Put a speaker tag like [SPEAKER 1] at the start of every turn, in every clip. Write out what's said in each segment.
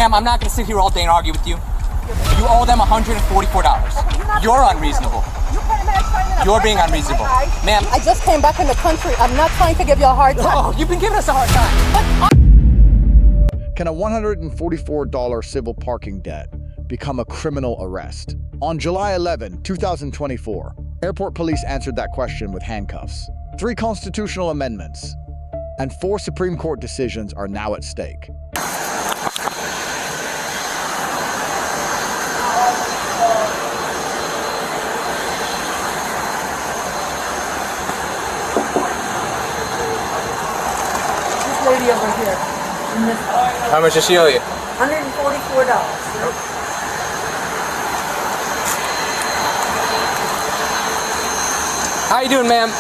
[SPEAKER 1] Ma'am, I'm not going to sit here all day and argue with you. You owe them $144. You're unreasonable. You're being unreasonable. Ma'am,
[SPEAKER 2] I just came back in the country. I'm not trying to give you a hard time.
[SPEAKER 1] oh, you've been giving us a hard time.
[SPEAKER 3] Can a $144 civil parking debt become a criminal arrest? On July 11, 2024, airport police answered that question with handcuffs. 3 constitutional amendments and 4 Supreme Court decisions are now at stake.
[SPEAKER 2] Lady over here.
[SPEAKER 1] How much does she owe you?
[SPEAKER 2] $144.
[SPEAKER 1] How you doing, ma'am?
[SPEAKER 2] Don't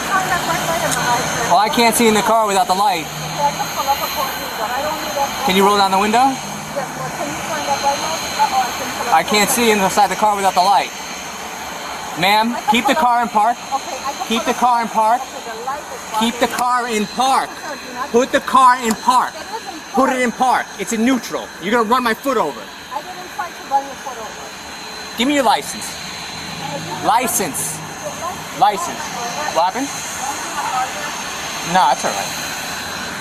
[SPEAKER 2] shine that bright light in my eyes.
[SPEAKER 1] Well, I can't see in the car without the light.
[SPEAKER 2] Yeah, I just pull up a courtney, but I don't need that.
[SPEAKER 1] Can you roll down the window?
[SPEAKER 2] Yes, but can you shine that bright light? I can pull up.
[SPEAKER 1] I can't see inside the car without the light. Ma'am, keep the car in park.
[SPEAKER 2] Okay, I can
[SPEAKER 1] Keep
[SPEAKER 2] pull
[SPEAKER 1] the
[SPEAKER 2] up.
[SPEAKER 1] car in park.
[SPEAKER 2] Okay, the light is
[SPEAKER 1] Keep the car in park.
[SPEAKER 2] Sir, do not-
[SPEAKER 1] Put the car in park.
[SPEAKER 2] It isn't
[SPEAKER 1] Put it
[SPEAKER 2] park.
[SPEAKER 1] in park. It's in neutral. You're gonna run my foot over.
[SPEAKER 2] I didn't try to run your foot over.
[SPEAKER 1] Give me your license. License. License. What happened? No, that's all right.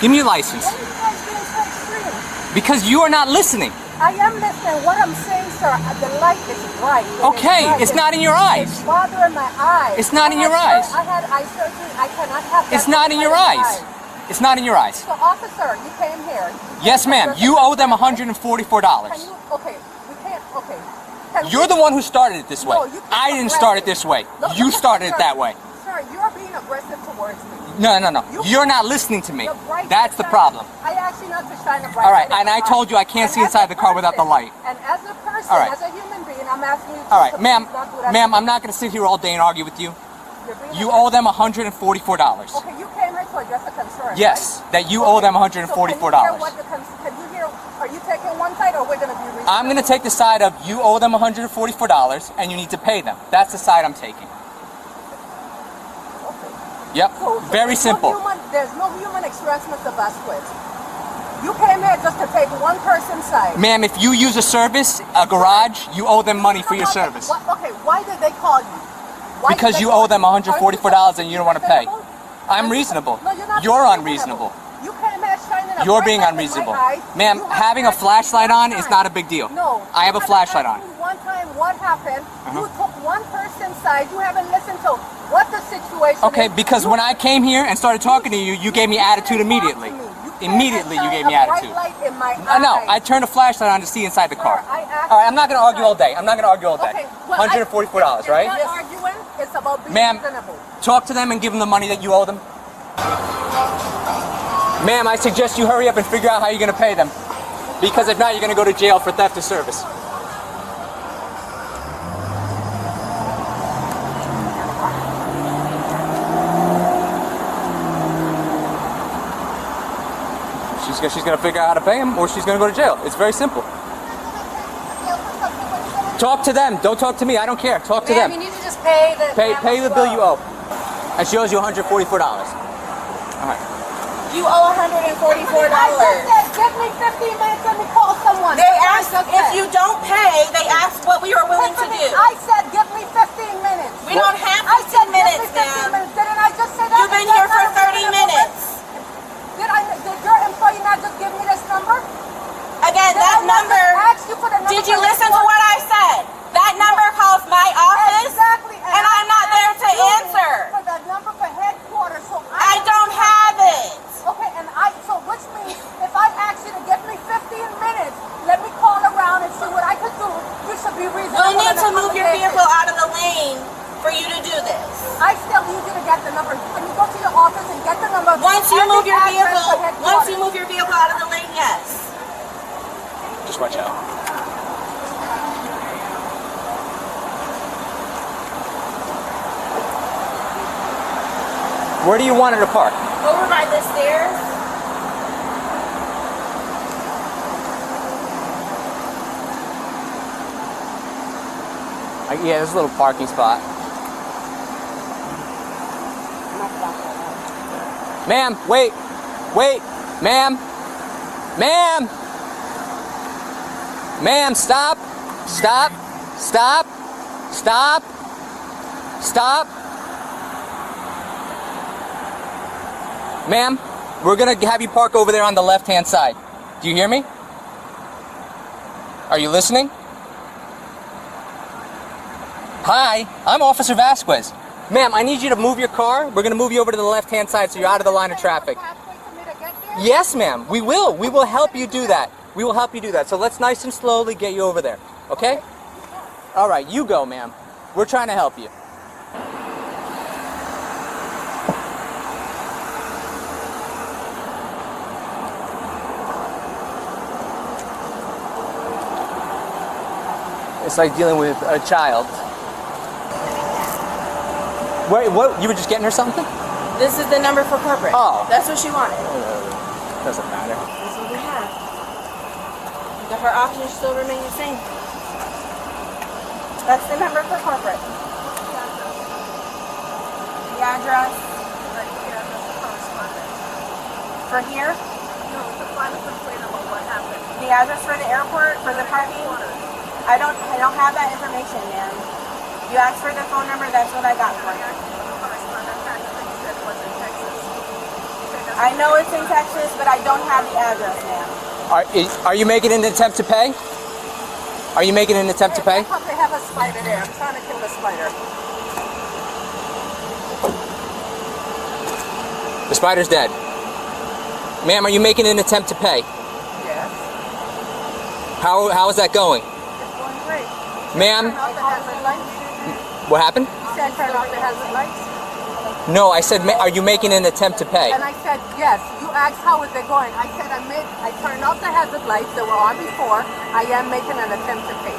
[SPEAKER 1] Give me your license.
[SPEAKER 2] Why are you guys being so extreme?
[SPEAKER 1] Because you are not listening.
[SPEAKER 2] I am listening. What I'm saying, sir, the light is bright. It is
[SPEAKER 1] Okay,
[SPEAKER 2] bright.
[SPEAKER 1] it's not in your eyes.
[SPEAKER 2] It's bothering my eyes.
[SPEAKER 1] It's not in your
[SPEAKER 2] I
[SPEAKER 1] eyes.
[SPEAKER 2] had eye surgery. I cannot have that.
[SPEAKER 1] It's not in your eyes. It's not in your eyes.
[SPEAKER 2] So, officer, you came here.
[SPEAKER 1] Yes, ma'am. You owe them $144.
[SPEAKER 2] Can you? Okay, we can't. Okay. Can
[SPEAKER 1] You're
[SPEAKER 2] we-
[SPEAKER 1] the one who started it this way.
[SPEAKER 2] No, you can't
[SPEAKER 1] I didn't
[SPEAKER 2] aggressive.
[SPEAKER 1] start it this way.
[SPEAKER 2] No,
[SPEAKER 1] You started it
[SPEAKER 2] sir,
[SPEAKER 1] that way.
[SPEAKER 2] Sir, you're being aggressive towards me.
[SPEAKER 1] No, no, no. You're not listening to me.
[SPEAKER 2] The bright
[SPEAKER 1] That's the
[SPEAKER 2] shine-
[SPEAKER 1] problem.
[SPEAKER 2] I asked you not to shine a bright
[SPEAKER 1] All right,
[SPEAKER 2] light in
[SPEAKER 1] and I
[SPEAKER 2] my
[SPEAKER 1] told
[SPEAKER 2] eyes.
[SPEAKER 1] you I can't
[SPEAKER 2] And
[SPEAKER 1] see
[SPEAKER 2] as
[SPEAKER 1] inside
[SPEAKER 2] a
[SPEAKER 1] the car without the
[SPEAKER 2] person-
[SPEAKER 1] light.
[SPEAKER 2] And as a person,
[SPEAKER 1] All right.
[SPEAKER 2] as a human being, I'm asking you to
[SPEAKER 1] All right,
[SPEAKER 2] please
[SPEAKER 1] ma'am,
[SPEAKER 2] not do that.
[SPEAKER 1] ma'am, I'm not going to sit here all day and argue with you.
[SPEAKER 2] You're being
[SPEAKER 1] You
[SPEAKER 2] aggressive.
[SPEAKER 1] owe them $144.
[SPEAKER 2] Okay, you came here to address a concern.
[SPEAKER 1] Yes,
[SPEAKER 2] right?
[SPEAKER 1] that you owe them
[SPEAKER 2] So
[SPEAKER 1] $144.
[SPEAKER 2] can you hear? Are you taking one side, or we're going to be reasonable?
[SPEAKER 1] I'm going to take the side of you owe them $144 and you need to pay them. That's the side I'm taking. Yep,
[SPEAKER 2] So
[SPEAKER 1] very simple.
[SPEAKER 2] There's no human expressment of Vasquez. You came here just to take one person's side.
[SPEAKER 1] Ma'am, if you use a service, a garage, you owe them money for your service.
[SPEAKER 2] Okay, why did they call you? Why
[SPEAKER 1] Because
[SPEAKER 2] did they
[SPEAKER 1] you
[SPEAKER 2] call
[SPEAKER 1] owe them $144 and you don't want to pay.
[SPEAKER 2] I'm
[SPEAKER 1] reasonable.
[SPEAKER 2] No, you're not.
[SPEAKER 1] You're
[SPEAKER 2] being
[SPEAKER 1] unreasonable.
[SPEAKER 2] You came here shining a
[SPEAKER 1] You're
[SPEAKER 2] bright
[SPEAKER 1] being
[SPEAKER 2] light in my
[SPEAKER 1] unreasonable.
[SPEAKER 2] eyes.
[SPEAKER 1] Ma'am,
[SPEAKER 2] You have
[SPEAKER 1] having a
[SPEAKER 2] asked me
[SPEAKER 1] flashlight
[SPEAKER 2] one
[SPEAKER 1] on is
[SPEAKER 2] time.
[SPEAKER 1] not a big deal.
[SPEAKER 2] No.
[SPEAKER 1] I have a
[SPEAKER 2] You
[SPEAKER 1] flashlight
[SPEAKER 2] asked
[SPEAKER 1] on.
[SPEAKER 2] me one time what happened.
[SPEAKER 1] Uh-huh.
[SPEAKER 2] You took one person's side. You haven't listened to what the situation
[SPEAKER 1] Okay,
[SPEAKER 2] is.
[SPEAKER 1] because when I came here and started talking to you, you gave me attitude immediately. Immediately you gave me attitude. No, I turned a flashlight on to see inside the car.
[SPEAKER 2] Sir, I asked
[SPEAKER 1] All right, I'm not going to
[SPEAKER 2] you
[SPEAKER 1] argue all day. I'm not going to argue all day.
[SPEAKER 2] Okay, well,
[SPEAKER 1] $144,
[SPEAKER 2] it's
[SPEAKER 1] right?
[SPEAKER 2] not arguing. It's about being
[SPEAKER 1] Ma'am,
[SPEAKER 2] reasonable.
[SPEAKER 1] talk to them and give them the money that you owe them. Ma'am, I suggest you hurry up and figure out how you're going to pay them. Because if not, you're going to go to jail for theft of service. She's going to figure out how to pay him, or she's going to go to jail. It's very simple. Talk to them. Don't talk to me. I don't care. Talk to them.
[SPEAKER 2] You need to just pay the
[SPEAKER 1] Pay the bill you owe. And she owes you $144. All right.
[SPEAKER 4] You owe $144.
[SPEAKER 2] I just said, give me 15 minutes, let me call someone.
[SPEAKER 4] They
[SPEAKER 2] That's
[SPEAKER 4] asked
[SPEAKER 2] what I just
[SPEAKER 4] if
[SPEAKER 2] said.
[SPEAKER 4] you don't pay, they asked what we were willing to do.
[SPEAKER 2] I said, give me 15 minutes.
[SPEAKER 4] We don't have
[SPEAKER 2] I said,
[SPEAKER 4] 15 minutes,
[SPEAKER 2] give me 15
[SPEAKER 4] ma'am.
[SPEAKER 2] minutes. Didn't I just say that?
[SPEAKER 4] You've been here for 30 minutes.
[SPEAKER 2] Did your employee not just give me this number?
[SPEAKER 4] Again,
[SPEAKER 2] Did
[SPEAKER 4] that
[SPEAKER 2] I not
[SPEAKER 4] number,
[SPEAKER 2] just ask you for the number?
[SPEAKER 4] did you listen to what I said? That number calls my office,
[SPEAKER 2] Exactly.
[SPEAKER 4] and I'm not there to answer.
[SPEAKER 2] For the number for headquarters, so
[SPEAKER 4] I don't have it.
[SPEAKER 2] Okay, and so which means if I ask you to give me 15 minutes, let me call around and see what I could do. You should be reasonable.
[SPEAKER 4] You'll need
[SPEAKER 2] in
[SPEAKER 4] to move your
[SPEAKER 2] accommodating.
[SPEAKER 4] vehicle out of the lane for you to do this.
[SPEAKER 2] I still need you to get the number. Can you go to your office and get the number?
[SPEAKER 4] Once you
[SPEAKER 2] and
[SPEAKER 4] move
[SPEAKER 2] the
[SPEAKER 4] your
[SPEAKER 2] address
[SPEAKER 4] vehicle,
[SPEAKER 2] for headquarters?
[SPEAKER 4] once you move your vehicle out of the lane, yes.
[SPEAKER 1] Just watch out. Where do you want her to park?
[SPEAKER 4] Over by the stairs.
[SPEAKER 1] Yeah, there's a little parking spot. Ma'am, wait. Wait. Ma'am. Ma'am. Ma'am, stop. Stop. Stop. Stop. Stop. Ma'am, we're gonna have you park over there on the left-hand side. Do you hear me? Are you listening? Hi, I'm Officer Vasquez. Ma'am, I need you to move your car. We're gonna move you over to the left-hand side so you're out of the line of traffic. Yes, ma'am, we will. We will help you do that. We will help you do that. So let's nice and slowly get you over there, okay? All right, you go, ma'am. We're trying to help you. It's like dealing with a child. Wait, what? You were just getting her something?
[SPEAKER 4] This is the number for corporate.
[SPEAKER 1] Oh.
[SPEAKER 4] That's what she wanted.
[SPEAKER 1] Doesn't matter.
[SPEAKER 4] This is what we have. But her options still remain the same. That's the number for corporate. The address. For here?
[SPEAKER 2] No, the final complaint about what happened.
[SPEAKER 4] The address for the airport, for the parking? I don't have that information, ma'am. You asked for the phone number, that's what I got for you. I know it's in Texas, but I don't have the address, ma'am.
[SPEAKER 1] Are you making an attempt to pay? Are you making an attempt to pay?
[SPEAKER 2] They have a spider there. I'm trying to kill the spider.
[SPEAKER 1] The spider's dead. Ma'am, are you making an attempt to pay?
[SPEAKER 2] Yes.
[SPEAKER 1] How is that going?
[SPEAKER 2] It's going great.
[SPEAKER 1] Ma'am,
[SPEAKER 2] Turn off the hazard lights.
[SPEAKER 1] what happened?
[SPEAKER 2] You said turn off the hazard lights.
[SPEAKER 1] No, I said, are you making an attempt to pay?
[SPEAKER 2] And I said, yes. You asked how is it going. I said, I turned off the hazard lights that were on before. I am making an attempt to pay.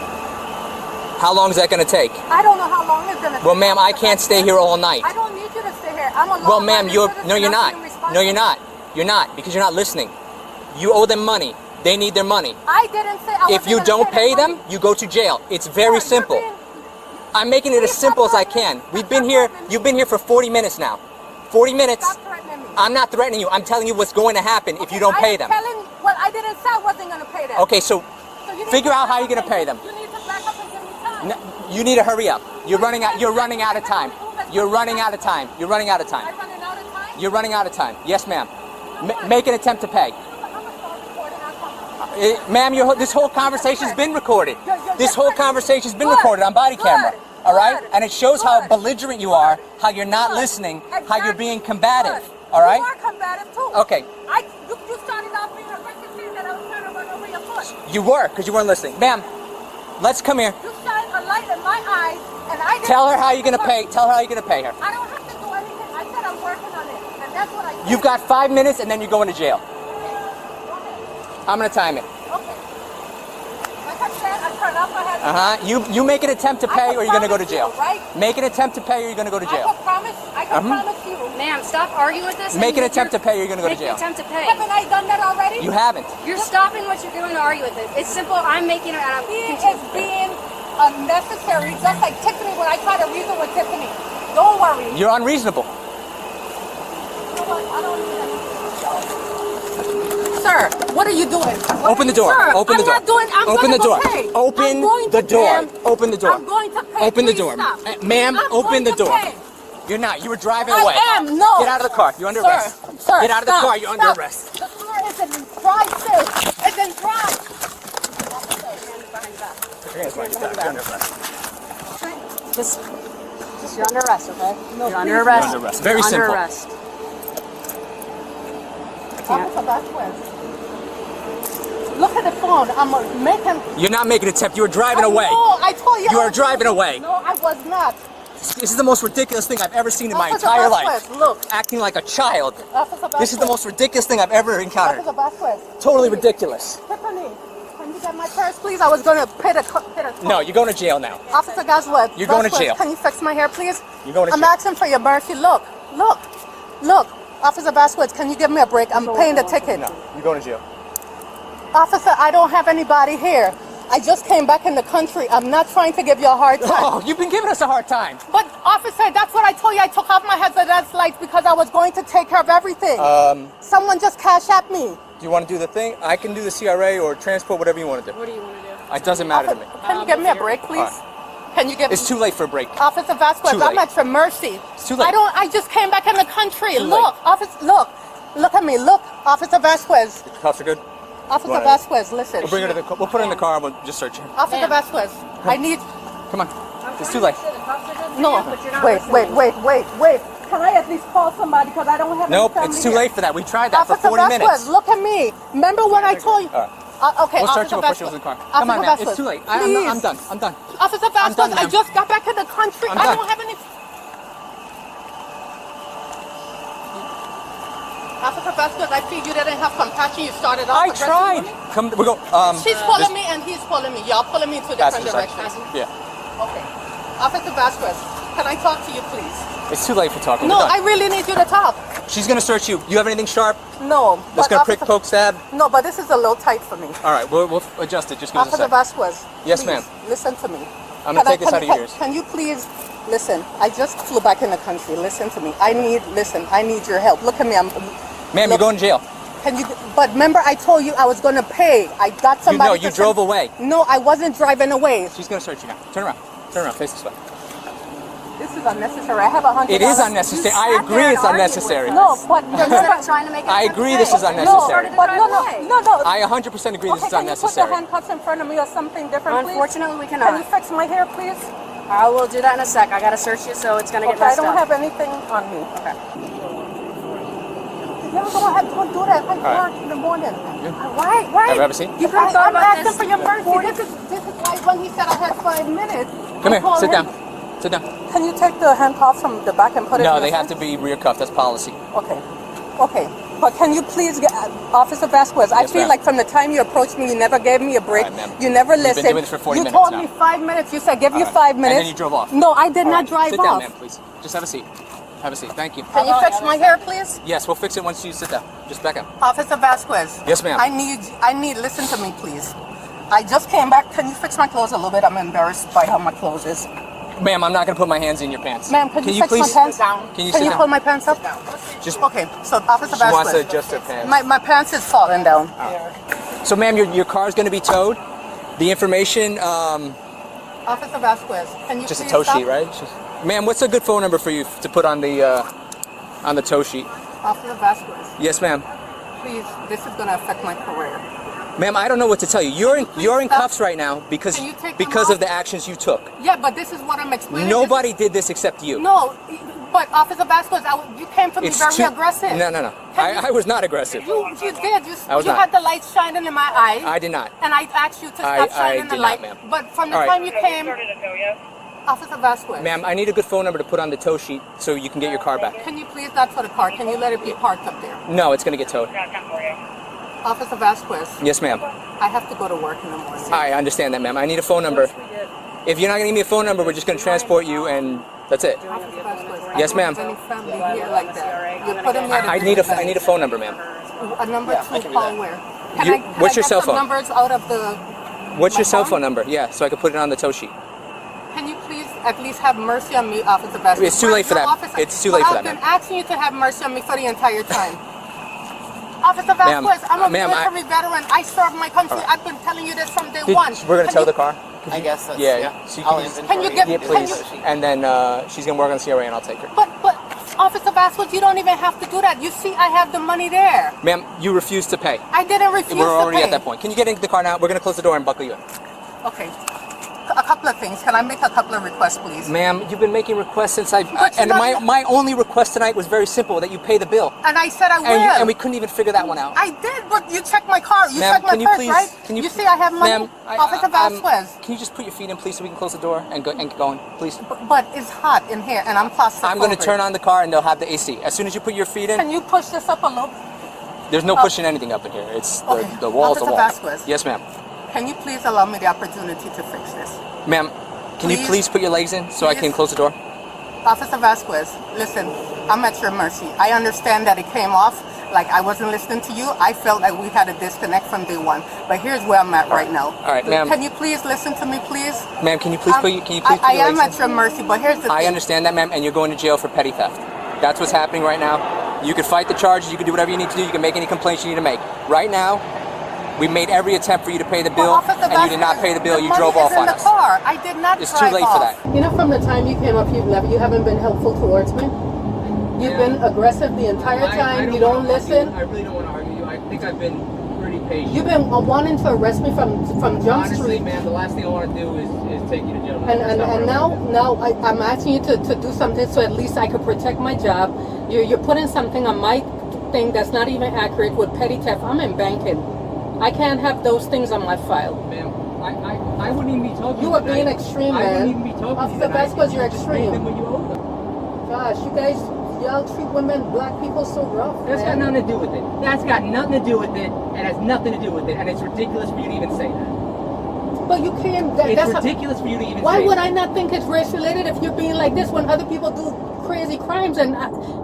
[SPEAKER 1] How long is that going to take?
[SPEAKER 2] I don't know how long it's going to take.
[SPEAKER 1] Well, ma'am, I can't stay here all night.
[SPEAKER 2] I don't need you to stay here. I'm a
[SPEAKER 1] Well, ma'am,
[SPEAKER 2] no,
[SPEAKER 1] you're not. No, you're not. You're not, because you're not listening. You owe them money. They need their money.
[SPEAKER 2] I didn't say I
[SPEAKER 1] If you don't pay them, you go to jail. It's very simple. I'm making it as simple as I can. You've been here for 40 minutes now. 40 minutes.
[SPEAKER 2] Stop threatening me.
[SPEAKER 1] I'm not threatening you. I'm telling you what's going to happen if you don't pay them.
[SPEAKER 2] Well, I didn't say I wasn't going to pay them.
[SPEAKER 1] Okay, so
[SPEAKER 2] you need
[SPEAKER 1] figure
[SPEAKER 2] to
[SPEAKER 1] out how
[SPEAKER 2] back
[SPEAKER 1] you're going
[SPEAKER 2] up
[SPEAKER 1] to pay them.
[SPEAKER 2] You need to back up and give me time.
[SPEAKER 1] No, you need to hurry up. You're running out of time. You're running out of time. You're running out of time.
[SPEAKER 2] I'm running out of time?
[SPEAKER 1] You're running out of time. Yes, ma'am. Make an attempt to pay. Ma'am, this whole conversation's been recorded. This whole conversation's been recorded on body camera. All right? And it shows how belligerent you are, how you're not listening, how you're being combative. All right?
[SPEAKER 2] You are combative too.
[SPEAKER 1] Okay.
[SPEAKER 2] You started off being aggressive saying that I was trying to run over your foot.
[SPEAKER 1] You were, because you weren't listening. Ma'am, let's come here.
[SPEAKER 2] You shined a light in my eyes, and I didn't.
[SPEAKER 1] Tell her how you're going to pay. Tell her how you're going to pay her.
[SPEAKER 2] I don't have to do anything. I said I'm working on it, and that's what I said.
[SPEAKER 1] You've got 5 minutes, and then you're going to jail. I'm going to time it.
[SPEAKER 2] Okay. Like I said, I turned off my hazard.
[SPEAKER 1] You make an attempt to pay, or you're going to go to jail.
[SPEAKER 2] You, right?
[SPEAKER 1] Make an attempt to pay, or you're going to go to jail.
[SPEAKER 2] I can promise you.
[SPEAKER 5] Ma'am, stop arguing with us.
[SPEAKER 1] Make an attempt to pay, or you're going to go to
[SPEAKER 5] Make an
[SPEAKER 1] jail.
[SPEAKER 5] attempt to pay.
[SPEAKER 2] Haven't I done that already?
[SPEAKER 1] You haven't.
[SPEAKER 5] You're stopping what you're doing to argue with us. It's simple. I'm making it. And
[SPEAKER 2] He is being unnecessary, just like Tiffany when I try to reason with Tiffany. Don't worry.
[SPEAKER 1] You're unreasonable.
[SPEAKER 2] You know what? I don't need anything. Sir, what are you doing?
[SPEAKER 1] Open the door.
[SPEAKER 2] Sir,
[SPEAKER 1] Open the door.
[SPEAKER 2] I'm not doing. I'm
[SPEAKER 1] Open
[SPEAKER 2] gonna
[SPEAKER 1] the door.
[SPEAKER 2] go pay.
[SPEAKER 1] Open
[SPEAKER 2] I'm going
[SPEAKER 1] the
[SPEAKER 2] to
[SPEAKER 1] door.
[SPEAKER 2] pay.
[SPEAKER 1] Open the door.
[SPEAKER 2] I'm going to pay.
[SPEAKER 1] Open the
[SPEAKER 2] Please
[SPEAKER 1] door.
[SPEAKER 2] stop.
[SPEAKER 1] Ma'am,
[SPEAKER 2] I'm
[SPEAKER 1] open
[SPEAKER 2] going
[SPEAKER 1] the
[SPEAKER 2] to
[SPEAKER 1] door.
[SPEAKER 2] pay.
[SPEAKER 1] You're not. You were driving
[SPEAKER 2] I
[SPEAKER 1] away.
[SPEAKER 2] am. No.
[SPEAKER 1] Get out of the car. You're under arrest.
[SPEAKER 2] Sir,
[SPEAKER 1] Get out of the
[SPEAKER 2] stop.
[SPEAKER 1] car. You're under
[SPEAKER 2] Stop.
[SPEAKER 1] arrest.
[SPEAKER 2] The car is in dry state. It's in dry.
[SPEAKER 1] You're under arrest.
[SPEAKER 5] Just you're under arrest, okay?
[SPEAKER 2] No,
[SPEAKER 5] you're under
[SPEAKER 2] please.
[SPEAKER 5] arrest.
[SPEAKER 1] You're under arrest. Very
[SPEAKER 5] Under
[SPEAKER 1] simple.
[SPEAKER 5] arrest.
[SPEAKER 2] Officer Vasquez. Look at the phone. I'm making.
[SPEAKER 1] You're not making an attempt. You were driving away.
[SPEAKER 2] No, I told you.
[SPEAKER 1] You
[SPEAKER 2] I
[SPEAKER 1] are
[SPEAKER 2] was
[SPEAKER 1] driving away.
[SPEAKER 2] No, I was not.
[SPEAKER 1] This is the most ridiculous thing I've ever seen in my
[SPEAKER 2] Officer
[SPEAKER 1] entire
[SPEAKER 2] Vasquez,
[SPEAKER 1] life.
[SPEAKER 2] look.
[SPEAKER 1] Acting like a child.
[SPEAKER 2] Officer Vasquez.
[SPEAKER 1] This is the most ridiculous thing I've ever encountered.
[SPEAKER 2] Officer Vasquez.
[SPEAKER 1] Totally ridiculous.
[SPEAKER 2] Tiffany, can you get my purse, please? I was going to pay the
[SPEAKER 1] No, you're going to jail now.
[SPEAKER 2] Officer Vasquez.
[SPEAKER 1] You're going to
[SPEAKER 2] Vasquez,
[SPEAKER 1] jail.
[SPEAKER 2] Can you fix my hair, please?
[SPEAKER 1] You're going to
[SPEAKER 2] I'm
[SPEAKER 1] jail.
[SPEAKER 2] asking for your mercy. Look. Officer Vasquez, can you give me a break? I'm paying the ticket.
[SPEAKER 1] No, you're going to jail.
[SPEAKER 2] Officer, I don't have anybody here. I just came back in the country. I'm not trying to give you a hard time.
[SPEAKER 1] Oh, you've been giving us a hard time.
[SPEAKER 2] But officer, that's what I told you. I took off my hazardous lights because I was going to take care of everything. Someone just cash at me.
[SPEAKER 1] Do you want to do the thing? I can do the CRA or transport, whatever you want to do.
[SPEAKER 5] What do you want to do?
[SPEAKER 1] It doesn't matter to me.
[SPEAKER 2] Can you give me a break, please?
[SPEAKER 1] All
[SPEAKER 2] Can you give
[SPEAKER 1] It's too late for a break.
[SPEAKER 2] Officer Vasquez,
[SPEAKER 1] Too
[SPEAKER 2] I'm
[SPEAKER 1] late.
[SPEAKER 2] at your mercy.
[SPEAKER 1] It's too late.
[SPEAKER 2] I just came back in the country.
[SPEAKER 1] Too
[SPEAKER 2] Look, look at me. Look, Officer Vasquez.
[SPEAKER 1] The cuffs are good.
[SPEAKER 2] Officer
[SPEAKER 1] Wanna-
[SPEAKER 2] Vasquez, listen.
[SPEAKER 1] We'll bring her to the. We'll put her in the car. We'll just search her.
[SPEAKER 2] Officer Vasquez, I need.
[SPEAKER 1] Come on. It's too late.
[SPEAKER 2] No, wait. Can I at least call somebody because I don't have
[SPEAKER 1] Nope,
[SPEAKER 2] any
[SPEAKER 1] it's
[SPEAKER 2] family
[SPEAKER 1] too
[SPEAKER 2] here.
[SPEAKER 1] late for that. We tried that
[SPEAKER 2] Officer
[SPEAKER 1] for 40
[SPEAKER 2] Vasquez,
[SPEAKER 1] minutes.
[SPEAKER 2] look at me. Remember when I told you?
[SPEAKER 1] All right.
[SPEAKER 2] Okay,
[SPEAKER 1] We'll search
[SPEAKER 2] Officer
[SPEAKER 1] her before she
[SPEAKER 2] Vasquez.
[SPEAKER 1] goes in the car.
[SPEAKER 2] Officer
[SPEAKER 1] Come on, man. It's
[SPEAKER 2] Vasquez,
[SPEAKER 1] too late.
[SPEAKER 2] please.
[SPEAKER 1] I'm done. I'm done.
[SPEAKER 2] Officer
[SPEAKER 1] I'm
[SPEAKER 2] Vasquez,
[SPEAKER 1] done,
[SPEAKER 2] I
[SPEAKER 1] ma'am.
[SPEAKER 2] just got back in the country.
[SPEAKER 1] I'm
[SPEAKER 2] I
[SPEAKER 1] done.
[SPEAKER 2] don't have any. Officer Vasquez, I feel you didn't have compassion. You started off.
[SPEAKER 1] I
[SPEAKER 2] aggressive
[SPEAKER 1] tried.
[SPEAKER 2] with me.
[SPEAKER 1] Come, we go.
[SPEAKER 2] She's pulling me and he's pulling me. Y'all pulling me in two different directions.
[SPEAKER 1] Yeah.
[SPEAKER 2] Okay. Officer Vasquez, can I talk to you, please?
[SPEAKER 1] It's too late for talking.
[SPEAKER 2] No,
[SPEAKER 1] We're done.
[SPEAKER 2] I really need you to talk.
[SPEAKER 1] She's gonna search you. You have anything sharp?
[SPEAKER 2] No.
[SPEAKER 1] That's
[SPEAKER 2] but
[SPEAKER 1] gonna prick,
[SPEAKER 2] Officer-
[SPEAKER 1] poke, stab.
[SPEAKER 2] No, but this is a little tight for me.
[SPEAKER 1] All right, we'll adjust it. Just give us a
[SPEAKER 2] Officer
[SPEAKER 1] sec.
[SPEAKER 2] Vasquez.
[SPEAKER 1] Yes,
[SPEAKER 2] please,
[SPEAKER 1] ma'am.
[SPEAKER 2] Listen to me.
[SPEAKER 1] I'm gonna take this out of your
[SPEAKER 2] can,
[SPEAKER 1] ears.
[SPEAKER 2] Can you please listen? I just flew back in the country. Listen to me. I need your help. Look at me.
[SPEAKER 1] Ma'am, you're going to jail.
[SPEAKER 2] Can you? But remember, I told you I was gonna pay. I got somebody.
[SPEAKER 1] You drove away.
[SPEAKER 2] No, I wasn't driving away.
[SPEAKER 1] She's gonna search you now. Turn around. Turn around. Face this way.
[SPEAKER 2] This is unnecessary. I have $100.
[SPEAKER 1] It is unnecessary. I agree it's unnecessary.
[SPEAKER 2] No, but remember,
[SPEAKER 5] Trying to make it
[SPEAKER 1] I agree this is unnecessary.
[SPEAKER 2] No, but no.
[SPEAKER 1] I 100% agree this is
[SPEAKER 2] Can you put the
[SPEAKER 1] unnecessary.
[SPEAKER 2] handcuffs in front of me or something different, please?
[SPEAKER 5] Unfortunately, we
[SPEAKER 2] Can
[SPEAKER 5] cannot.
[SPEAKER 2] you fix my hair, please?
[SPEAKER 5] I will do that in a sec. I gotta search you, so it's gonna get
[SPEAKER 2] Okay, I
[SPEAKER 5] messed
[SPEAKER 2] don't
[SPEAKER 5] up.
[SPEAKER 2] have anything on me. Okay. You ever go ahead and do that like
[SPEAKER 1] right.
[SPEAKER 2] 4 in the morning? Why?
[SPEAKER 1] Have a seat.
[SPEAKER 5] You could've thought
[SPEAKER 2] I'm
[SPEAKER 5] about
[SPEAKER 2] asking
[SPEAKER 5] this
[SPEAKER 2] for your mercy.
[SPEAKER 5] 40
[SPEAKER 2] This is why when he said I had 5 minutes.
[SPEAKER 1] Come
[SPEAKER 2] I
[SPEAKER 1] here.
[SPEAKER 2] told
[SPEAKER 1] Sit
[SPEAKER 2] him,
[SPEAKER 1] down. Sit down.
[SPEAKER 2] Can you take the handcuffs from the back and put it in
[SPEAKER 1] No,
[SPEAKER 2] the
[SPEAKER 1] they have
[SPEAKER 2] front?
[SPEAKER 1] to be rear cuffed. That's policy.
[SPEAKER 2] Okay. But can you please get Officer Vasquez? I
[SPEAKER 1] Yes,
[SPEAKER 2] feel
[SPEAKER 1] ma'am.
[SPEAKER 2] like from the time you approached me, you never gave me a break.
[SPEAKER 1] All right, ma'am.
[SPEAKER 2] You never
[SPEAKER 1] We've been
[SPEAKER 2] listened.
[SPEAKER 1] doing this for 40
[SPEAKER 2] you
[SPEAKER 1] minutes
[SPEAKER 2] told
[SPEAKER 1] now.
[SPEAKER 2] me 5 minutes. You said give you
[SPEAKER 1] right.
[SPEAKER 2] 5
[SPEAKER 1] And
[SPEAKER 2] minutes.
[SPEAKER 1] then you drove off.
[SPEAKER 2] No, I did
[SPEAKER 1] All
[SPEAKER 2] not
[SPEAKER 1] right.
[SPEAKER 2] drive
[SPEAKER 1] Sit
[SPEAKER 2] off.
[SPEAKER 1] down, ma'am, please. Just have a seat. Have a seat. Thank you.
[SPEAKER 2] Can you fix my hair, please?
[SPEAKER 1] Yes, we'll fix it once you sit down. Just back up.
[SPEAKER 2] Officer Vasquez.
[SPEAKER 1] Yes, ma'am.
[SPEAKER 2] I need, listen to me, please. I just came back. Can you fix my clothes a little bit? I'm embarrassed by how my clothes is.
[SPEAKER 1] Ma'am, I'm not going to put my hands in your pants.
[SPEAKER 2] Ma'am, can you fix
[SPEAKER 1] please?
[SPEAKER 2] my pants?
[SPEAKER 1] Can you
[SPEAKER 2] Can
[SPEAKER 1] sit
[SPEAKER 2] you
[SPEAKER 1] down?
[SPEAKER 2] pull my pants up?
[SPEAKER 1] Just,
[SPEAKER 2] Okay, so Officer
[SPEAKER 1] she wants to
[SPEAKER 2] Vasquez.
[SPEAKER 1] adjust her pants.
[SPEAKER 2] My pants is falling down.
[SPEAKER 1] So, ma'am, your car's going to be towed. The information,
[SPEAKER 2] Officer Vasquez, can you
[SPEAKER 1] just a
[SPEAKER 2] please
[SPEAKER 1] tow
[SPEAKER 2] stop?
[SPEAKER 1] sheet, right? Ma'am, what's a good phone number for you to put on the tow sheet?
[SPEAKER 2] Officer Vasquez,
[SPEAKER 1] Yes, ma'am.
[SPEAKER 2] please, this is gonna affect my career.
[SPEAKER 1] Ma'am, I don't know what to tell you. You're in
[SPEAKER 2] stop.
[SPEAKER 1] cuffs right now because
[SPEAKER 2] Can you take them
[SPEAKER 1] of
[SPEAKER 2] off?
[SPEAKER 1] the actions you took.
[SPEAKER 2] Yeah, but this is what I'm explaining.
[SPEAKER 1] Nobody did this except you.
[SPEAKER 2] No, but Officer Vasquez, you came for me very aggressive.
[SPEAKER 1] No.
[SPEAKER 2] Can you-
[SPEAKER 1] I was not aggressive.
[SPEAKER 2] You did.
[SPEAKER 1] I was
[SPEAKER 2] you
[SPEAKER 1] not.
[SPEAKER 2] had the lights shining in my eyes.
[SPEAKER 1] I did not.
[SPEAKER 2] And I asked you to
[SPEAKER 1] I
[SPEAKER 2] stop shining the
[SPEAKER 1] did not,
[SPEAKER 2] light.
[SPEAKER 1] ma'am.
[SPEAKER 2] But from the
[SPEAKER 1] All right.
[SPEAKER 2] time you came, Officer Vasquez.
[SPEAKER 1] Ma'am, I need a good phone number to put on the tow sheet so you can get your car back.
[SPEAKER 2] Can you please not for the car? Can you let it be parked up there?
[SPEAKER 1] No, it's going to get towed.
[SPEAKER 2] Officer Vasquez,
[SPEAKER 1] Yes, ma'am.
[SPEAKER 2] I have to go to work in the morning.
[SPEAKER 1] I understand that, ma'am. I need a phone number. If you're not going to give me a phone number, we're just going to transport you and that's it.
[SPEAKER 2] Officer Vasquez,
[SPEAKER 1] Yes,
[SPEAKER 2] I
[SPEAKER 1] ma'am.
[SPEAKER 2] don't have any family here like that. You're putting me at a
[SPEAKER 1] I need a phone number, ma'am.
[SPEAKER 2] A number two call where?
[SPEAKER 1] What's your cell phone?
[SPEAKER 2] Numbers out of the.
[SPEAKER 1] What's
[SPEAKER 2] My
[SPEAKER 1] your cell
[SPEAKER 2] phone?
[SPEAKER 1] phone number? Yeah, so I can put it on the tow sheet.
[SPEAKER 2] Can you please at least have mercy on me, Officer Vasquez?
[SPEAKER 1] It's too late for
[SPEAKER 2] No,
[SPEAKER 1] that.
[SPEAKER 2] Officer,
[SPEAKER 1] It's too late for that,
[SPEAKER 2] I've been
[SPEAKER 1] ma'am.
[SPEAKER 2] asking you to have mercy on me for the entire time. Officer Vasquez, I'm a
[SPEAKER 1] ma'am,
[SPEAKER 2] military veteran. I served my country. I've been telling you this from day one.
[SPEAKER 1] We're going to tow
[SPEAKER 2] Can
[SPEAKER 1] the
[SPEAKER 2] you-
[SPEAKER 1] car?
[SPEAKER 6] I guess that's,
[SPEAKER 1] Yeah, so you
[SPEAKER 6] I'll
[SPEAKER 1] can-
[SPEAKER 2] Can you give?
[SPEAKER 1] Yeah,
[SPEAKER 2] Can
[SPEAKER 1] please.
[SPEAKER 2] you,
[SPEAKER 1] And then she's going to work on the CRA and I'll take her.
[SPEAKER 2] but Officer Vasquez, you don't even have to do that. You see, I have the money there.
[SPEAKER 1] Ma'am, you refuse to pay.
[SPEAKER 2] I didn't refuse
[SPEAKER 1] We're
[SPEAKER 2] to
[SPEAKER 1] already
[SPEAKER 2] pay.
[SPEAKER 1] at that point. Can you get into the car now? We're going to close the door and buckle you in.
[SPEAKER 2] Okay. A couple of things. Can I make a couple of requests, please?
[SPEAKER 1] Ma'am, you've been making requests since I've...
[SPEAKER 2] But
[SPEAKER 1] and
[SPEAKER 2] you're not-
[SPEAKER 1] my only request tonight was very simple, that you pay the bill.
[SPEAKER 2] And I said I will.
[SPEAKER 1] And we couldn't even figure that one out.
[SPEAKER 2] I did, but you checked my car. You
[SPEAKER 1] Ma'am,
[SPEAKER 2] checked my
[SPEAKER 1] can you
[SPEAKER 2] purse,
[SPEAKER 1] please...
[SPEAKER 2] right?
[SPEAKER 1] Can you
[SPEAKER 2] see I have money?
[SPEAKER 1] Ma'am,
[SPEAKER 2] Officer Vasquez.
[SPEAKER 1] can you just put your feet in, please, so we can close the door and get going, please?
[SPEAKER 2] But it's hot in here, and I'm claustrophobic.
[SPEAKER 1] I'm going to turn on the car and they'll have the AC. As soon as you put your feet in,
[SPEAKER 2] Can you push this up a little?
[SPEAKER 1] there's no pushing anything up in here. It's
[SPEAKER 2] Okay.
[SPEAKER 1] the wall's the
[SPEAKER 2] Officer
[SPEAKER 1] wall.
[SPEAKER 2] Vasquez.
[SPEAKER 1] Yes, ma'am.
[SPEAKER 2] Can you please allow me the opportunity to fix this?
[SPEAKER 1] Ma'am, can you
[SPEAKER 2] Please.
[SPEAKER 1] please put your legs in so I
[SPEAKER 2] Please.
[SPEAKER 1] can close the door?
[SPEAKER 2] Officer Vasquez, listen, I'm at your mercy. I understand that it came off like I wasn't listening to you. I felt like we had a disconnect from day one. But here's where I'm at right now.
[SPEAKER 1] All right, ma'am.
[SPEAKER 2] Can you please listen to me, please?
[SPEAKER 1] Ma'am, can you please put your
[SPEAKER 2] I
[SPEAKER 1] legs
[SPEAKER 2] am
[SPEAKER 1] in?
[SPEAKER 2] at your mercy, but here's the
[SPEAKER 1] I
[SPEAKER 2] thing.
[SPEAKER 1] understand that, ma'am, and you're going to jail for petty theft. That's what's happening right now. You can fight the charges, you can do whatever you need to do, you can make any complaints you need to make. Right now, we made every attempt for you to pay the bill, and you did not pay the bill, you drove off on us.
[SPEAKER 2] Car. I did not
[SPEAKER 1] It's
[SPEAKER 2] drive
[SPEAKER 1] too late
[SPEAKER 2] off.
[SPEAKER 1] for that.
[SPEAKER 2] You know, from the time you came up, you haven't been helpful towards me. You've been aggressive the entire time. You don't listen.
[SPEAKER 1] I really don't want to argue you. I think I've been pretty patient.
[SPEAKER 2] You've been wanting to arrest me from Jump
[SPEAKER 1] Honestly,
[SPEAKER 2] Street.
[SPEAKER 1] man, the last thing I want to do is take you to jail.
[SPEAKER 2] And now I'm asking you to do something so at least I could protect my job. You're putting something on my thing that's not even accurate with petty theft. I'm in banking. I can't have those things on my file.
[SPEAKER 1] Ma'am, I wouldn't even be talking.
[SPEAKER 2] You are being extreme, man.
[SPEAKER 1] I wouldn't even be talking.
[SPEAKER 2] Officer Vasquez, you're
[SPEAKER 1] You just paid
[SPEAKER 2] extreme.
[SPEAKER 1] them when you owed them.
[SPEAKER 2] Gosh, you guys, y'all treat women, black people so rough.
[SPEAKER 1] That's got
[SPEAKER 2] man.
[SPEAKER 1] nothing to do with it. That's got nothing to do with it, and has nothing to do with it, and it's ridiculous for you to even say that.
[SPEAKER 2] But you can't.
[SPEAKER 1] It's ridiculous for you to even say
[SPEAKER 2] Why would
[SPEAKER 1] that.
[SPEAKER 2] I not think it's race related if you're being like this when other people do crazy crimes and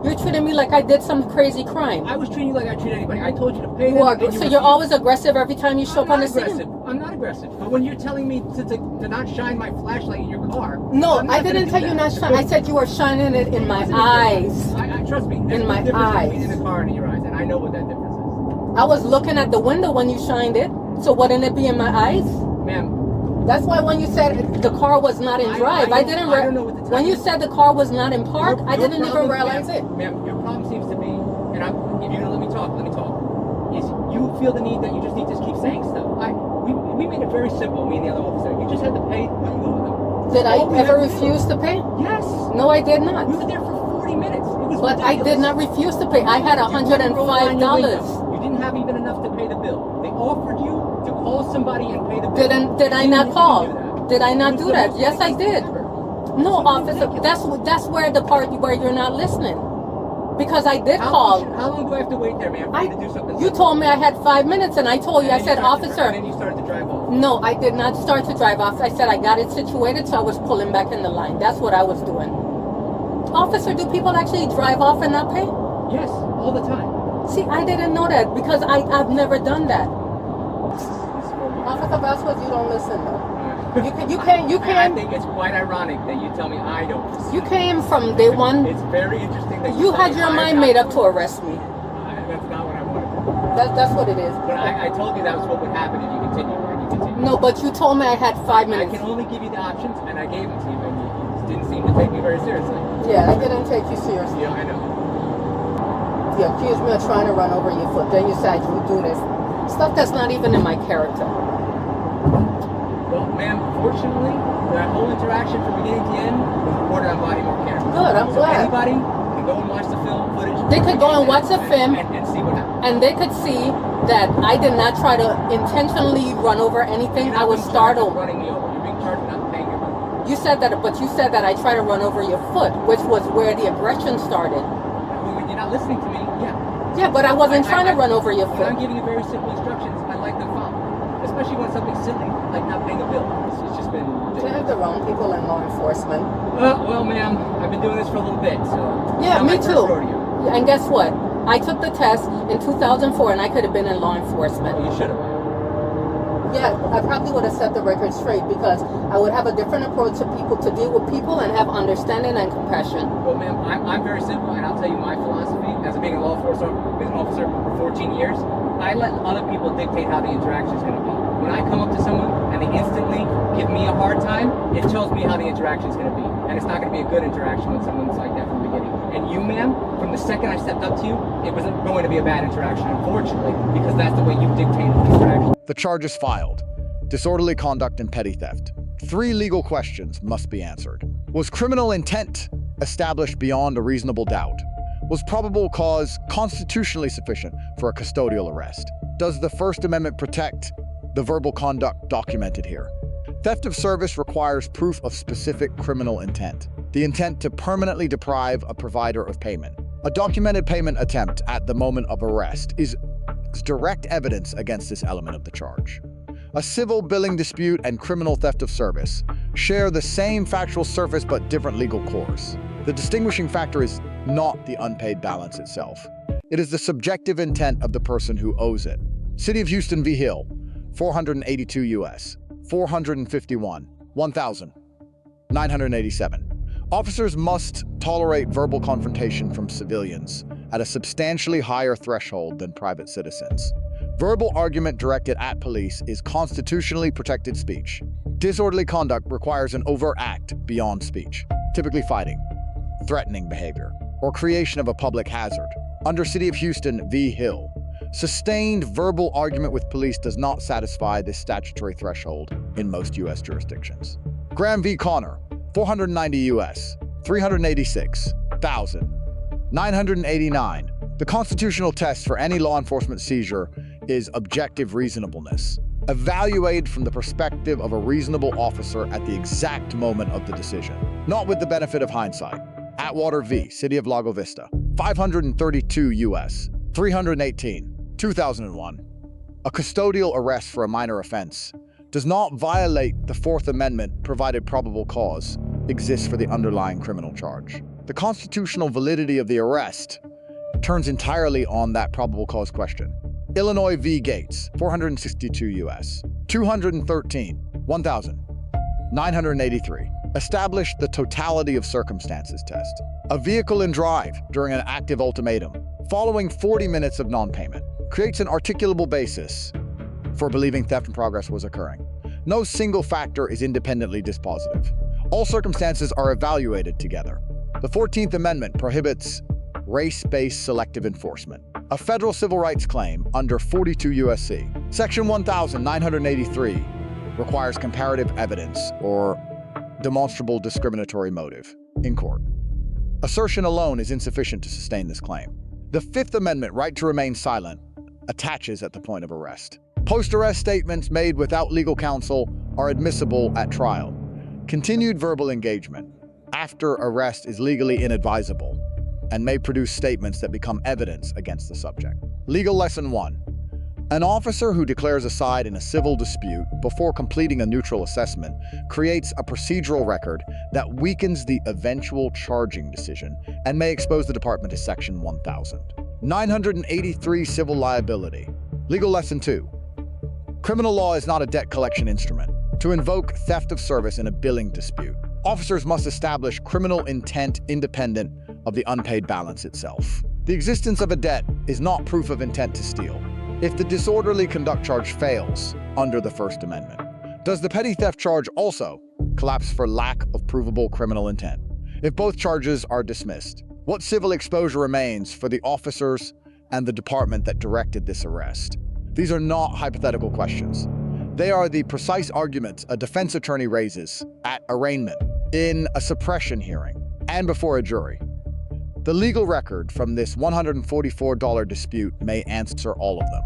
[SPEAKER 2] you're treating me like I did some crazy crime?
[SPEAKER 1] I was treating you like I treat anybody. I told you to pay
[SPEAKER 2] You
[SPEAKER 1] them.
[SPEAKER 2] are,
[SPEAKER 1] and
[SPEAKER 2] so
[SPEAKER 1] refused.
[SPEAKER 2] you're always aggressive every time you show up on the
[SPEAKER 1] aggressive.
[SPEAKER 2] scene.
[SPEAKER 1] I'm not aggressive. But when you're telling me to not shine my flashlight in your car,
[SPEAKER 2] No,
[SPEAKER 1] I'm
[SPEAKER 2] I
[SPEAKER 1] not gonna
[SPEAKER 2] didn't
[SPEAKER 1] do
[SPEAKER 2] tell you
[SPEAKER 1] that.
[SPEAKER 2] not shine. I said you were shining it in my eyes.
[SPEAKER 1] I trust me. There's
[SPEAKER 2] In
[SPEAKER 1] a
[SPEAKER 2] my
[SPEAKER 1] difference
[SPEAKER 2] eyes.
[SPEAKER 1] between in the car and in your eyes, and I know what that difference is.
[SPEAKER 2] I was looking at the window when you shined it. So wouldn't it be in my eyes?
[SPEAKER 1] Ma'am,
[SPEAKER 2] That's why when you said the car was not in drive, I didn't.
[SPEAKER 1] I don't know what to tell
[SPEAKER 2] When you
[SPEAKER 1] you.
[SPEAKER 2] said the car was not in park, I
[SPEAKER 1] your
[SPEAKER 2] didn't even
[SPEAKER 1] problem,
[SPEAKER 2] realize it.
[SPEAKER 1] Ma'am, your problem seems to be, and if you're gonna let me talk, is you feel the need that you just need to keep saying stuff. We made it very simple, me and the other officer. You just had to pay what you owe them.
[SPEAKER 2] Did I
[SPEAKER 1] All we
[SPEAKER 2] ever
[SPEAKER 1] had to do-
[SPEAKER 2] refuse to pay?
[SPEAKER 1] Yes.
[SPEAKER 2] No, I did not.
[SPEAKER 1] We were there for 40 minutes. It was
[SPEAKER 2] But I did
[SPEAKER 1] ridiculous.
[SPEAKER 2] not refuse to pay. I had
[SPEAKER 1] You didn't roll down your
[SPEAKER 2] $105.
[SPEAKER 1] window. You didn't have even enough to pay the bill. They offered you to call somebody and pay the bill.
[SPEAKER 2] Did I
[SPEAKER 1] You
[SPEAKER 2] not
[SPEAKER 1] didn't
[SPEAKER 2] call?
[SPEAKER 1] do that.
[SPEAKER 2] Did I not
[SPEAKER 1] It was
[SPEAKER 2] do
[SPEAKER 1] the
[SPEAKER 2] that?
[SPEAKER 1] most
[SPEAKER 2] Yes, I
[SPEAKER 1] ridiculous thing
[SPEAKER 2] did.
[SPEAKER 1] ever.
[SPEAKER 2] No,
[SPEAKER 1] Something
[SPEAKER 2] officer,
[SPEAKER 1] ridiculous.
[SPEAKER 2] that's where the part where you're not listening. Because I did
[SPEAKER 1] How
[SPEAKER 2] call.
[SPEAKER 1] long do I have to wait there, ma'am, for you to do something?
[SPEAKER 2] You told me I had 5 minutes, and I told you, I
[SPEAKER 1] And
[SPEAKER 2] said,
[SPEAKER 1] then you started to-
[SPEAKER 2] officer.
[SPEAKER 1] And then you started to drive off.
[SPEAKER 2] No, I did not start to drive off. I said I got it situated, so I was pulling back in the line. That's what I was doing. Officer, do people actually drive off and not pay?
[SPEAKER 1] Yes, all the time.
[SPEAKER 2] See, I didn't know that because I've never done that. Officer Vasquez, you don't listen though. You
[SPEAKER 1] I
[SPEAKER 2] came
[SPEAKER 1] think it's quite ironic that you tell me I don't.
[SPEAKER 2] you came from day one.
[SPEAKER 1] It's very interesting that
[SPEAKER 2] You
[SPEAKER 1] tell
[SPEAKER 2] had
[SPEAKER 1] me
[SPEAKER 2] your
[SPEAKER 1] I
[SPEAKER 2] mind
[SPEAKER 1] don't.
[SPEAKER 2] made up to arrest me.
[SPEAKER 1] That's not what I wanted.
[SPEAKER 2] That's what it is.
[SPEAKER 1] But I told you that was what would happen if you continue, and you continue.
[SPEAKER 2] No, but you told me I had 5
[SPEAKER 1] I
[SPEAKER 2] minutes.
[SPEAKER 1] can only give you the options, and I gave them to you, and you didn't seem to take me very seriously.
[SPEAKER 2] Yeah, I didn't take you seriously.
[SPEAKER 1] Yeah, I know.
[SPEAKER 2] You accused me of trying to run over your foot. Then you said you do this. Stuff that's not even in my character.
[SPEAKER 1] Well, ma'am, fortunately, that whole interaction from beginning to end was recorded on body worn camera.
[SPEAKER 2] Good, I'm
[SPEAKER 1] so
[SPEAKER 2] glad.
[SPEAKER 1] anybody can go and watch the film footage.
[SPEAKER 2] They could go and watch the film.
[SPEAKER 1] And see what happened.
[SPEAKER 2] And they could see that I did not try to intentionally run over anything.
[SPEAKER 1] You're
[SPEAKER 2] I
[SPEAKER 1] not
[SPEAKER 2] was
[SPEAKER 1] being charged with
[SPEAKER 2] startled.
[SPEAKER 1] running me over. You're being charged with not paying your money.
[SPEAKER 2] You said that, but you said that I tried to run over your foot, which was where the aggression started.
[SPEAKER 1] When you're not listening to me, yeah.
[SPEAKER 2] Yeah, but I wasn't trying to run over your
[SPEAKER 1] When I'm
[SPEAKER 2] foot.
[SPEAKER 1] giving you very simple instructions, I like them followed. Especially when something's silly, like not paying a bill. It's just been
[SPEAKER 2] They
[SPEAKER 1] ridiculous.
[SPEAKER 2] have the wrong people in law enforcement.
[SPEAKER 1] Well, ma'am, I've been doing this for a little bit, so.
[SPEAKER 2] Yeah,
[SPEAKER 1] it's not
[SPEAKER 2] me
[SPEAKER 1] my first
[SPEAKER 2] too.
[SPEAKER 1] rodeo.
[SPEAKER 2] And guess what? I took the test in 2004 and I could have been in law enforcement.
[SPEAKER 1] Well, you should have.
[SPEAKER 2] Yeah, I probably would have set the record straight because I would have a different approach to people, to deal with people and have understanding and compassion.
[SPEAKER 1] Well, ma'am, I'm very simple, and I'll tell you my philosophy as being a law enforcement officer for 14 years. I let other people dictate how the interaction is going to be. When I come up to someone and they instantly give me a hard time, it tells me how the interaction is going to be. And it's not going to be a good interaction when someone's like that from the beginning. And you, ma'am, from the second I stepped up to you, it wasn't going to be a bad interaction, unfortunately, because that's the way you dictated the interaction.
[SPEAKER 3] The charges filed: disorderly conduct and petty theft. 3 legal questions must be answered. Was criminal intent established beyond a reasonable doubt? Was probable cause constitutionally sufficient for a custodial arrest? Does the First Amendment protect the verbal conduct documented here? Theft of service requires proof of specific criminal intent, the intent to permanently deprive a provider of payment. A documented payment attempt at the moment of arrest is direct evidence against this element of the charge. A civil billing dispute and criminal theft of service share the same factual surface but different legal cores. The distinguishing factor is not the unpaid balance itself. It is the subjective intent of the person who owes it. City of Houston v. Hill, 482 U.S., 451, 1,987. Officers must tolerate verbal confrontation from civilians at a substantially higher threshold than private citizens. Verbal argument directed at police is constitutionally protected speech. Disorderly conduct requires an overt act beyond speech, typically fighting, threatening behavior, or creation of a public hazard. Under City of Houston v. Hill, sustained verbal argument with police does not satisfy this statutory threshold in most U.S. jurisdictions. Graham v. Connor, 490 U.S., 386,989. The constitutional test for any law enforcement seizure is objective reasonableness, evaluated from the perspective of a reasonable officer at the exact moment of the decision, not with the benefit of hindsight. Atwater v. City of Lago Vista, 532 U.S., 318, 2001. A custodial arrest for a minor offense does not violate the Fourth Amendment provided probable cause exists for the underlying criminal charge. The constitutional validity of the arrest turns entirely on that probable cause question. Illinois v. Gates, 462 U.S., 213, 1,983. Established the totality of circumstances test. A vehicle in drive during an active ultimatum, following 40 minutes of non-payment, creates an articulable basis for believing theft in progress was occurring. No single factor is independently dispositive. All circumstances are evaluated together. The 14th Amendment prohibits race-based selective enforcement. A federal civil rights claim under 42 U.S.C. Section 1983 requires comparative evidence or demonstrable discriminatory motive in court. Assertion alone is insufficient to sustain this claim. The Fifth Amendment right to remain silent attaches at the point of arrest. Post-arrest statements made without legal counsel are admissible at trial. Continued verbal engagement after arrest is legally inadvisable and may produce statements that become evidence against the subject. Legal Lesson 1. An officer who declares a side in a civil dispute before completing a neutral assessment creates a procedural record that weakens the eventual charging decision and may expose the department to Section 1983 civil liability. Legal Lesson 2. Criminal law is not a debt collection instrument. To invoke theft of service in a billing dispute, officers must establish criminal intent independent of the unpaid balance itself. The existence of a debt is not proof of intent to steal. If the disorderly conduct charge fails under the First Amendment, does the petty theft charge also collapse for lack of provable criminal intent? If both charges are dismissed, what civil exposure remains for the officers and the department that directed this arrest? These are not hypothetical questions. They are the precise arguments a defense attorney raises at arraignment, in a suppression hearing, and before a jury. The legal record from this $144 dispute may answer all of them.